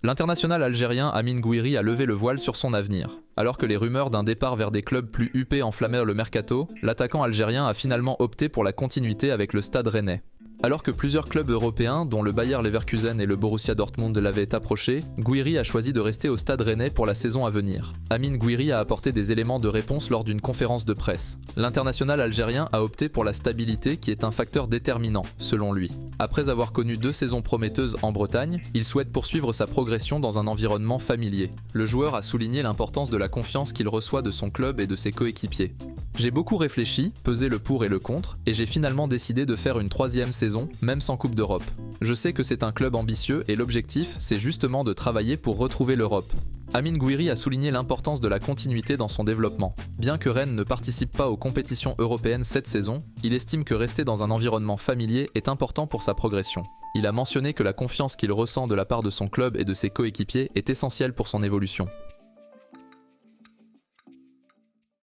L'international algérien Amine Gouiri a levé le voile sur son avenir. Alors que les rumeurs d'un départ vers des clubs plus huppés enflammèrent le mercato, l'attaquant algérien a finalement opté pour la continuité avec le Stade Rennais. Alors que plusieurs clubs européens, dont le Bayer Leverkusen et le Borussia Dortmund l'avaient approché, Gouiri a choisi de rester au Stade Rennais pour la saison à venir. Amine Gouiri a apporté des éléments de réponse lors d'une conférence de presse. L'international algérien a opté pour la stabilité qui est un facteur déterminant, selon lui. Après avoir connu 2 saisons prometteuses en Bretagne, il souhaite poursuivre sa progression dans un environnement familier. Le joueur a souligné l'importance de la confiance qu'il reçoit de son club et de ses coéquipiers. J'ai beaucoup réfléchi, pesé le pour et le contre, et j'ai finalement décidé de faire une 3e saison, même sans Coupe d'Europe. Je sais que c'est un club ambitieux et l'objectif, c'est justement de travailler pour retrouver l'Europe. Amine Gouiri a souligné l'importance de la continuité dans son développement. Bien que Rennes ne participe pas aux compétitions européennes cette saison, il estime que rester dans un environnement familier est important pour sa progression. Il a mentionné que la confiance qu'il ressent de la part de son club et de ses coéquipiers est essentielle pour son évolution.